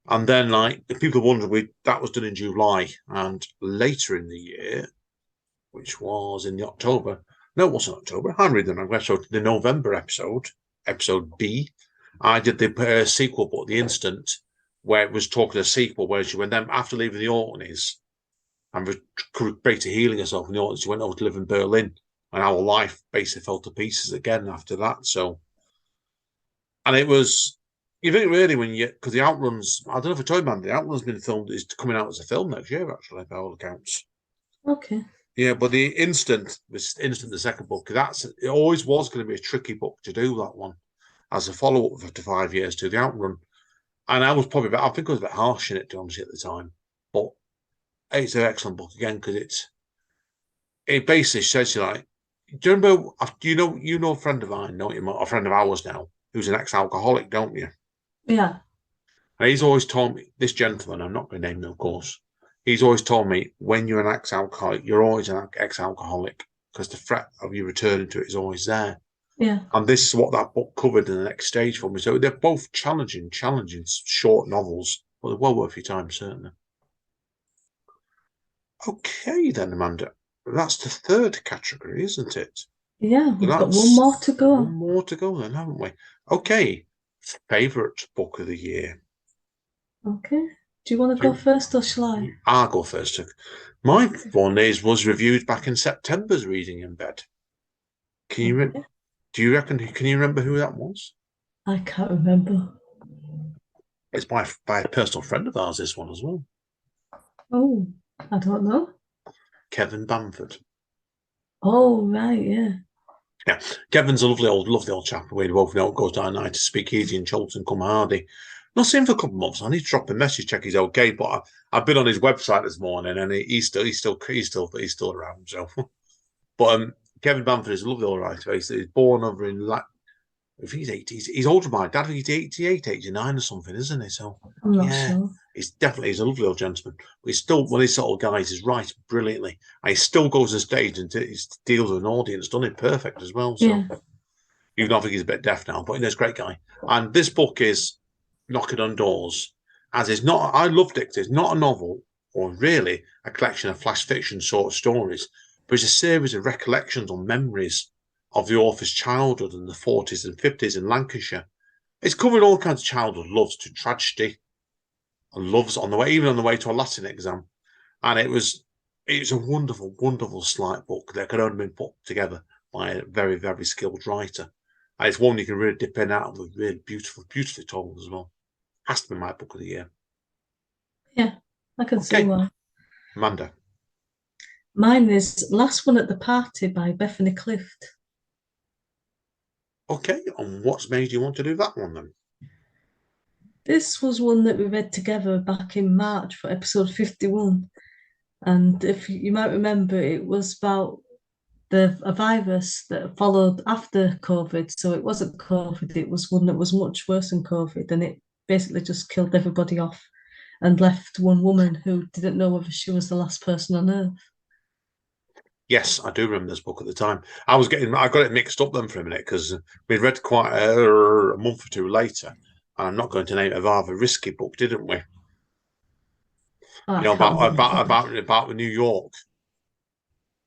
And then, like, if people wonder, that was done in July, and later in the year, which was in the October. No, it wasn't October. I'm reading the wrong episode. The November episode, episode B, I did the sequel book, The Instant, where it was talking a sequel where she went then after leaving the Orkneys and created healing herself in the Orkneys, she went over to live in Berlin, and our life basically fell to pieces again after that. So, and it was. You think really when you, because the Outruns, I don't know if I told you, man, the Outruns been filmed, is coming out as a film next year, actually, by all accounts. Okay. Yeah, but the Instant, the second book, it always was going to be a tricky book to do, that one, as a follow-up to 5 years to the Outrun. And I think I was a bit harsh in it, to honestly, at the time. But it's an excellent book again, because it basically says, you like, do you remember, you know a friend of mine, don't you, a friend of ours now, who's an ex-alcoholic, don't you? Yeah. And he's always told me, this gentleman, I'm not going to name him, of course, he's always told me, when you're an ex-alcoholic, you're always an ex-alcoholic, because the threat of you returning to it is always there. Yeah. And this is what that book covered in the next stage for me. So they're both challenging short novels, but they're well worth your time, certainly. Okay, then, Amanda. That's the third category, isn't it? Yeah, we've got one more to go. One more to go, then, haven't we? Okay. Favourite book of the year. Okay. Do you want to go first, or shall I? I'll go first. My one was reviewed back in September's Reading in Bed. Do you reckon? Can you remember who that was? I can't remember. It's by a personal friend of ours, this one as well. Oh, I don't know. Kevin Bamford. Oh, right, yeah. Yeah, Kevin's a lovely old chap. We both know goes down night to Speakeasy in Cholton, come Hardy. Not seen him for a couple of months. I need to drop a message, check he's okay. But I've been on his website this morning, and he's still around. So, but Kevin Bamford is a lovely old writer. He's born over in if he's 80s, he's older than my dad. He's 88, 89 or something, isn't he? So I'm not sure. He's a lovely old gentleman. But he's still one of these sort of guys. He's writes brilliantly, and he still goes on stage and he deals with an audience, done it perfect as well. So even though I think he's a bit deaf now, but he's a great guy. And this book is Knocking on Doors, as it's not. I loved it. It's not a novel or really a collection of flash fiction sort of stories, but it's a series of recollections or memories of the author's childhood in the 40s and 50s in Lancashire. It's covered all kinds of childhood loves to tragedy and loves on the way, even on the way to a Latin exam. And it was a wonderful, wonderful slight book that could only been put together by a very, very skilled writer. And it's one you can really dip in out of, really beautifully told as well. Has to be my book of the year. Yeah, I can see why. Amanda. Mine is Last One at the Party by Bethany Clift. Okay, and what's made you want to do that one then? This was one that we read together back in March for episode 51. And if you might remember, it was about a virus that followed after COVID. So it wasn't COVID, it was one that was much worse than COVID. And it basically just killed everybody off and left one woman who didn't know whether she was the last person on earth. Yes, I do remember this book at the time. I got it mixed up then for a minute because we'd read quite a month or two later. And I'm not going to name it, a rather risky book, didn't we? About New York,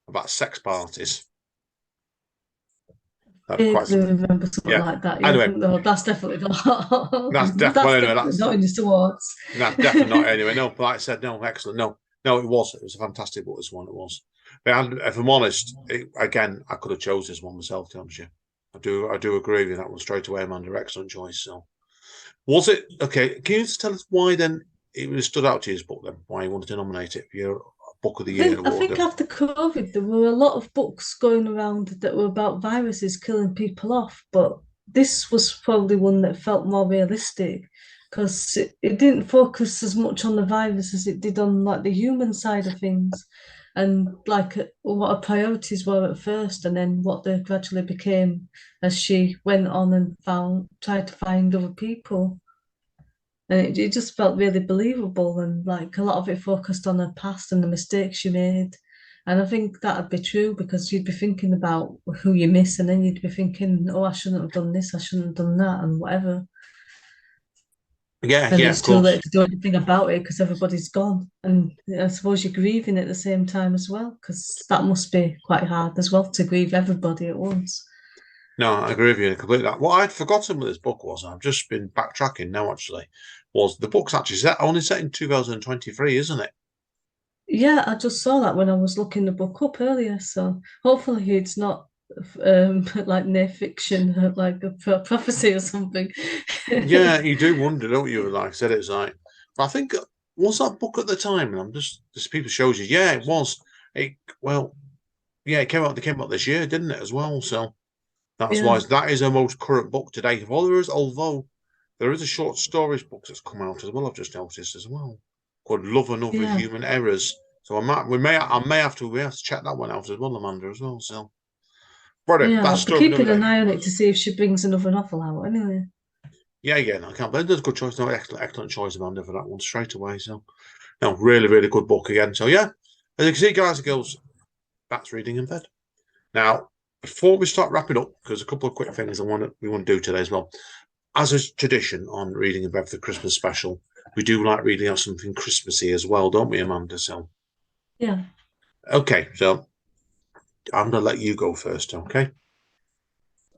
about sex parties. I remember something like that. Yeah. Anyway, no, that's definitely not. That's definitely not in your towards. That's definitely not anyway. No, but like I said, no, excellent. No, it was. It was a fantastic book. This one, it was. But if I'm honest, again, I could have chose this one myself. To answer you, I do agree with that one straight away. Amanda, excellent choice. So, was it okay? Can you just tell us why then it really stood out to you, this book? Then why you wanted to nominate it for your book of the year? I think after COVID, there were a lot of books going around that were about viruses killing people off, but this was probably one that felt more realistic because it didn't focus as much on the virus as it did on like the human side of things, and like what her priorities were at first, and then what they gradually became as she went on and tried to find other people. And it just felt really believable, and like a lot of it focused on her past and the mistakes she made. And I think that'd be true because you'd be thinking about who you miss, and then you'd be thinking, oh, I shouldn't have done this, I shouldn't have done that, and whatever. Yeah, And yeah, it's of too course. late to do anything about it because everybody's gone. And I suppose you're grieving at the same time as well, because that must be quite hard as well to grieve everybody at once. No, I agree with you completely. What I'd forgotten with this book was, I've just been backtracking now actually, was the book's actually only set in 2023, isn't it? Yeah, I just saw that when I was looking the book up earlier. So hopefully it's not like near fiction, like a prophecy or something. Yeah, you do wonder, don't you? Like I said, it's like, I think, was that book at the time? And I'm just people shows you, yeah, it was. It well, yeah, it came out this year, didn't it, as well? So that's why Yeah, that is our most current book to date. Although there is a short stories book that's come out as well. I've just noticed as well, called "Love and Other yeah, Human Errors." So I may have to check that one out as well, Amanda, as well. So, but yeah. that's I'll be story another keeping an day. eye on it to see if she brings another novel out anyway. Yeah, yeah, no, I can't. But there's a good choice. No, excellent choice, Amanda, for that one straight away. So, no, really, really good book again. So, yeah, as you can see, guys and girls, that's reading in bed. Now, before we start wrapping up, because a couple of quick things we want to do today as well. As a tradition on reading in bed for the Christmas special, we do like reading out something Christmassy as well, don't we, Amanda? So, Yeah. okay, so I'm gonna let you go first, okay?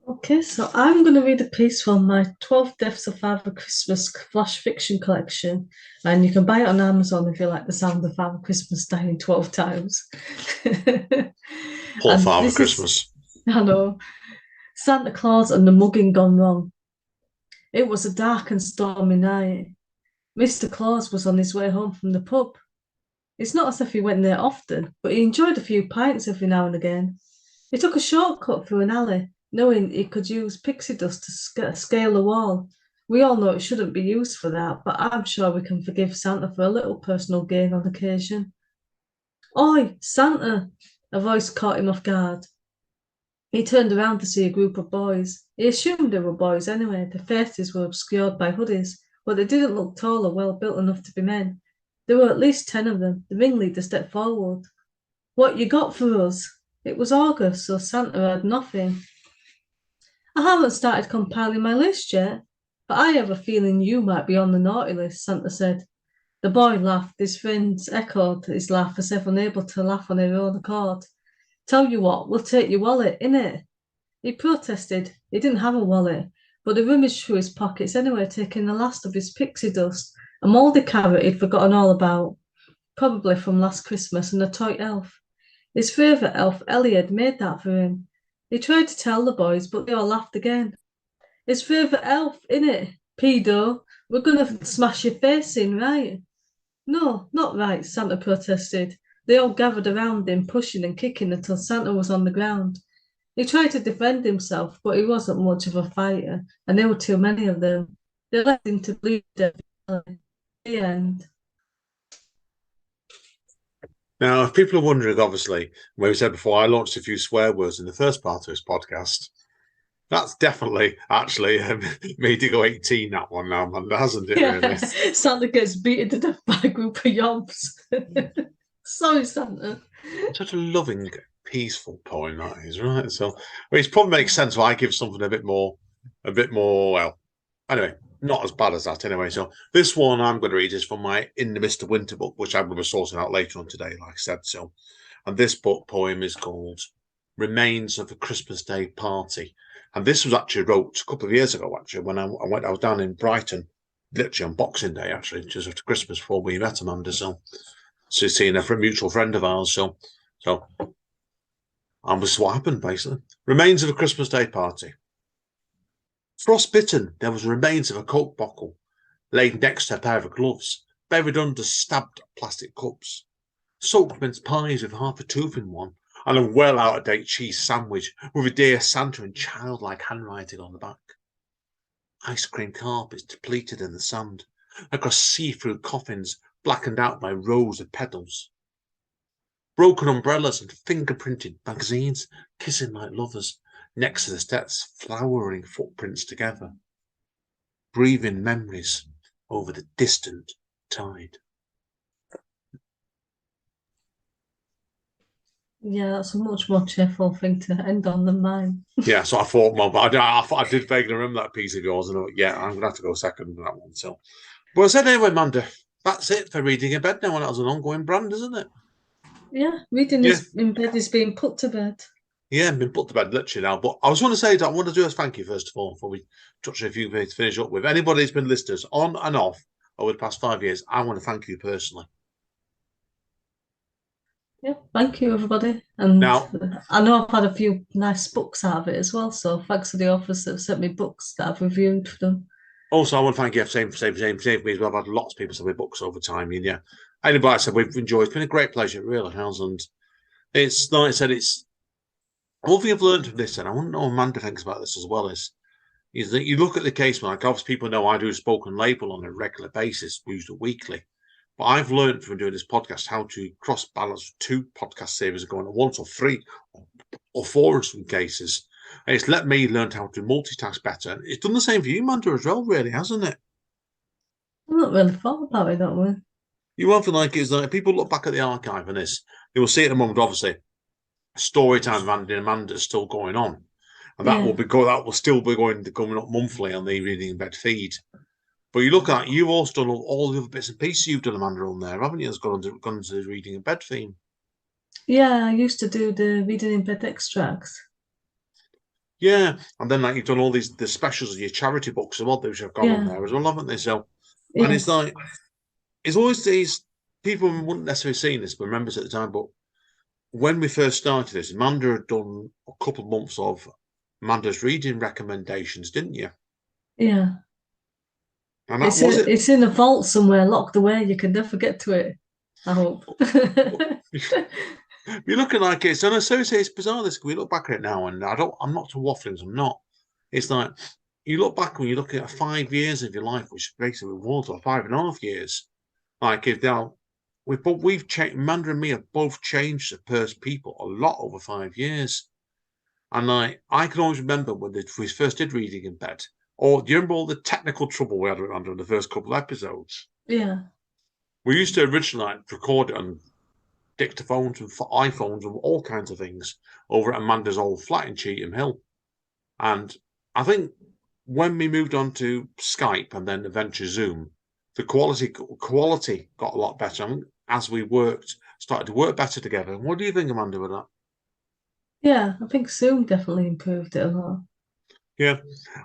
Okay, so I'm going to read a piece from my 12 Deaths of Father Christmas flash fiction collection, and you can buy it on Amazon if you like the sound of Father Christmas dying 12 times. Poor And Father this is, Christmas. I know, Santa Claus and the Mugging Gone Wrong. It was a dark and stormy night. Mr. Claus was on his way home from the pub. It's not as if he went there often, but he enjoyed a few pints every now and again. He took a shortcut through an alley, knowing he could use pixie dust to scale the wall. We all know it shouldn't be used for that, but I'm sure we can forgive Santa for a little personal gain on occasion. Oi, Santa! A voice caught him off guard. He turned around to see a group of boys. He assumed they were boys anyway. Their faces were obscured by hoodies, but they didn't look tall or well built enough to be men. There were at least 10 of them. The ringleader stepped forward. What you got for us? It was August, so Santa had nothing. I haven't started compiling my list yet, but I have a feeling you might be on the naughty list, Santa said. The boy laughed. His friends echoed his laugh as if unable to laugh on their own accord. Tell you what, we'll take your wallet, innit? He protested. He didn't have a wallet, but he rummaged through his pockets anyway, taking the last of his pixie dust, a mouldy carrot he'd forgotten all about, probably from last Christmas, and a toy elf. His favourite elf, Ellie, had made that for him. He tried to tell the boys, but they all laughed again. His favourite elf, innit? Pedo, we're gonna smash your face in, right? No, not right, Santa protested. They all gathered around him, pushing and kicking until Santa was on the ground. He tried to defend himself, but he wasn't much of a fighter, and there were too many of them. They led him to bleed every night. The end. Now, if people are wondering, obviously, when we said before, I launched a few swear words in the first part of this podcast. That's definitely actually made it go 18, that one now, man, hasn't it, really? Yeah, Santa gets beaten to death by a group of yobs. Sorry, Santa. Such a loving, peaceful poem that is, right? So, it probably makes sense why I give something a bit more, well, anyway, not as bad as that anyway. So, this one I'm going to read is from my In the Mr. Winter book, which I'm going to be sorting out later on today, like I said. So, and this book poem is called Remains of a Christmas Day Party. And this was actually wrote a couple of years ago, actually, when I was down in Brighton, literally on Boxing Day, actually, just after Christmas before we met Amanda. So seeing a mutual friend of ours. So and this is what happened, basically. Remains of a Christmas Day party. Frostbitten, there was remains of a Coke bottle laid next to a pair of gloves, buried under stabbed plastic cups, soaked mince pies with half a tooth in one, and a well out of date cheese sandwich with a dear Santa in childlike handwriting on the back. ice cream carpets depleted in the sand, across see-through coffins blackened out by rows of petals, broken umbrellas and finger-printed magazines kissing like lovers next to the steps, flowering footprints together, breathing memories over the distant tide. Yeah, that's a much more cheerful thing to end on than mine. Yeah, so I thought, Mum, I did vaguely remember that piece of yours, and I thought, yeah, I'm gonna have to go second on that one. So, but I said anyway, Amanda, that's it for reading in bed now, and that was an ongoing brand, isn't it? Yeah, reading Yeah. is in bed is being put to bed. Yeah, been put to bed literally now. But I was going to say that I want to do a thank you first of all before we touch on a few things to finish up with. Anybody who's been listeners on and off over the past 5 years, I want to thank you personally. Yeah, thank you, everybody. And Now, I know I've had a few nice books out of it as well. So thanks to the authors that have sent me books that I've reviewed for them. also, I want to thank you. Same for me as well. I've had lots of people send me books over time. And yeah, anybody I said we've enjoyed. It's been a great pleasure, it really has. And it's like I said, it's one thing I've learned from this, and I want to know Amanda thinks about this as well, is that you look at the case, like obviously people know I do a spoken label on a regular basis, usually weekly. But I've learned from doing this podcast how to cross balance 2 podcast series going at once, or 3, or 4 in some cases. And it's let me learn how to multitask better. And it's done the same for you, Amanda, as well, really, hasn't it? I've not really thought about it that way. You won't feel like it's like people look back at the archive and this, they will see at the moment, obviously, story time of Andy and Amanda is still going on. And that will still be coming up monthly on the Reading in Bed feed. But you look at you've also done all the other bits and pieces you've done, Amanda, on there, haven't you? That's gone into the Reading in Bed theme. Yeah, I used to do the Reading in Bed extracts. Yeah, and then like you've done all the specials of your charity books and what those have gone on there as well, haven't they? So, and it's like it's always these people wouldn't necessarily seen this, but remembers at the time. But when we first started this, Amanda had done a couple of months of Amanda's reading recommendations, didn't you? Yeah. And it's in a vault somewhere, locked away. You can never get to it, I hope. You're looking like it's, and I so say it's bizarre. This we look back at it now, and I'm not to waffling. I'm not. It's like you look back when you look at 5 years of your life, which basically was, or 5.5 years. Like if now we've changed. Amanda and me have both changed as people a lot over 5 years, and I can always remember when we first did Reading in Bed. Or do you remember all the technical trouble we had with Amanda in the first couple of episodes? Yeah. We used to originally record it on dictaphones and iPhones and all kinds of things over at Amanda's old flat in Cheetham Hill. And I think when we moved on to Skype and then eventually Zoom, the quality got a lot better. I mean, as we started to work better together. What do you think, Amanda, with that? Yeah, I think Zoom definitely improved it a lot. Yeah,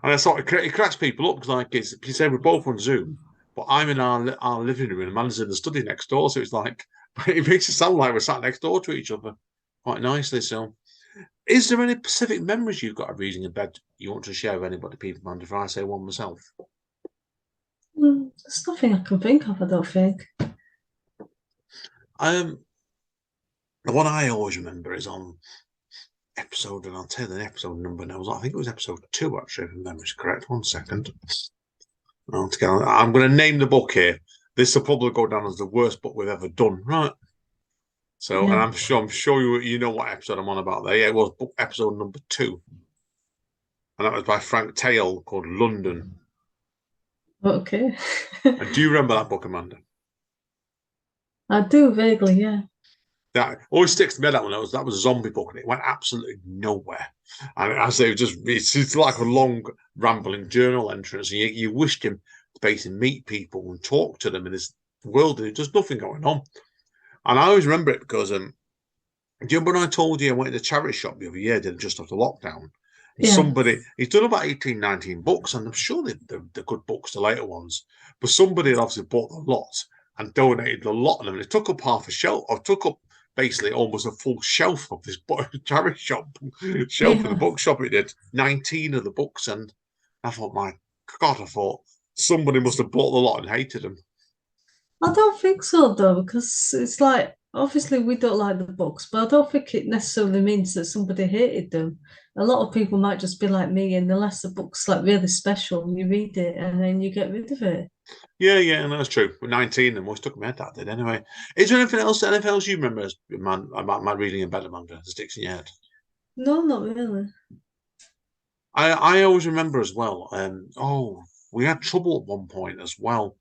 and I thought it cracks people up because, like, you say we're both on Zoom, but I'm in our living room and Amanda's in the study next door, so it's like it makes it sound like we're sat next door to each other quite nicely. So, is there any specific memories you've got of Reading in Bed you want to share with anybody, people, Amanda? If I say one myself, there's nothing I can think of. I don't think. The one I always remember is on episode, and I'll tell you the episode number now. I think it was episode 2, actually, if memory's correct. 1 second. I'm going to name the book here. This will probably go down as the worst book we've ever done, right? So, and I'm sure you know what episode I'm on about there. Yeah, it was book episode number 2, and that was by Frank Tail, called London. Okay. And do you remember that book, Amanda? I do vaguely, yeah. That always sticks to me. That one that was a zombie book, and it went absolutely nowhere. And I say, it's like a long rambling journal entrance. And you wished him to basically meet people and talk to them in this world, and there's nothing going on. And I always remember it because, do you remember when I told you I went to the charity shop the other year, did just after lockdown? Yeah. He's done about 18, 19 books, and I'm sure they're good books, the later ones. But somebody had obviously bought a lot and donated a lot of them. And it took up half a shelf, or took up basically almost a full shelf of this charity shop shelf in the bookshop. It did 19 of the books, and I thought, my God, somebody must have bought a lot and hated them. I don't think so though, because it's like Obviously, we don't like the books, but I don't think it necessarily means that somebody hated them. A lot of people might just be like me, and unless the book's like really special, you read it and then you get rid of it. Yeah, and that's true. We're 19 and we stuck in my head that did anyway. Is there anything else you remember as about my reading in bed, Amanda, that sticks in your head? No, not really. I always remember as well. We had trouble at one point as well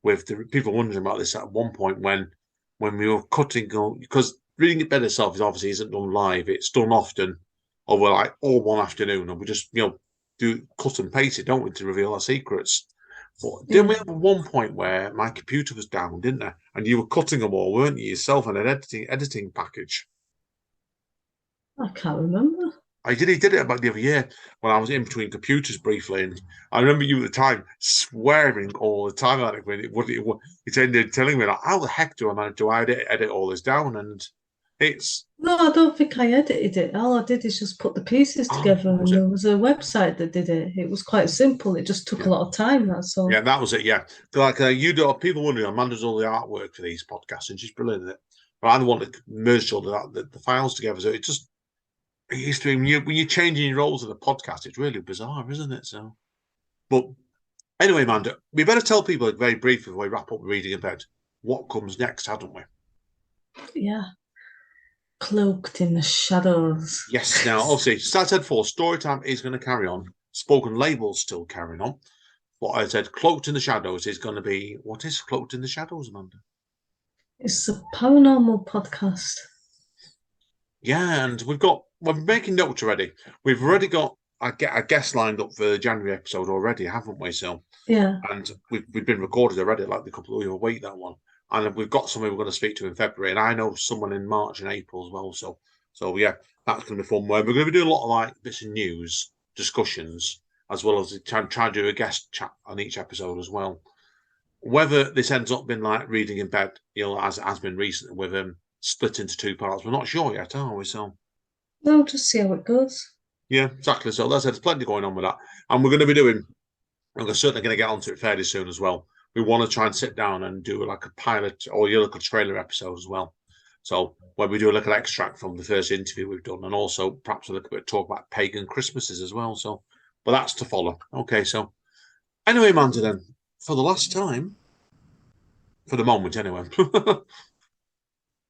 with the people wondering about this at one point when we were cutting because reading it better itself is obviously isn't done live. It's done often over like all one afternoon, and we just do cut and paste it, don't we, to reveal our secrets. But didn't we Yeah, have one point where my computer was down, didn't there? And you were cutting them all, weren't you, yourself in an editing package? I can't remember. He did it about the other year when I was in between computers briefly, and I remember you at the time swearing all the time at it when it ended telling me like, how the heck do I manage to edit all this down? And it's No, I don't think I edited it. All I did is just put the pieces together, was and it? there was a website that did it. It was quite simple. It just took Yeah, a lot of time, that's all. yeah, that was it. Yeah, like you do. People wondering, Amanda does all the artwork for these podcasts, and she's brilliant at it. But I'm the one that merged all the files together, so it just it's when you're changing your roles in the podcast, it's really bizarre, isn't it? So, but anyway, Amanda, we better tell people very briefly before we wrap up reading in bed what comes next, haven't we? Yeah. Cloaked in the shadows. Yes. Now, obviously, Stat said 4, story time is going to carry on. Spoken labels still carrying on. What I said, Cloaked in the Shadows is going to be, what is Cloaked in the Shadows, Amanda? It's a paranormal podcast. Yeah, and we're making notes already. We've already got a guest lined up for the January episode already, haven't we? So, Yeah. and we've been recorded already, like the couple of week that one. And we've got somebody we're going to speak to in February, and I know someone in March and April as well. So yeah, that's going to be fun. We're going to be doing a lot of like bits of news discussions, as well as try to do a guest chat on each episode as well. Whether this ends up being like reading in bed, as it has been recently with split into 2 parts, we're not sure yet, are we? So We'll just see how it goes. yeah, exactly. So that's it. There's plenty going on with that, and we're going to be doing. We're certainly going to get onto it fairly soon as well. We want to try and sit down and do like a pilot or your little trailer episode as well. So when we do a little extract from the first interview we've done, and also perhaps a little bit of talk about pagan Christmases as well. So, but that's to follow. Okay, so anyway, Amanda, then for the last time, for the moment anyway.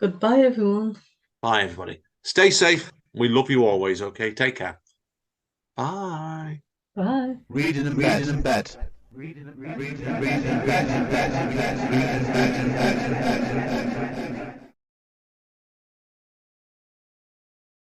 Goodbye, everyone. Bye, everybody. Stay safe. We love you always. Okay, take care. Bye. Bye. Reading in bed. Reading in bed. Reading in bed. Reading in bed.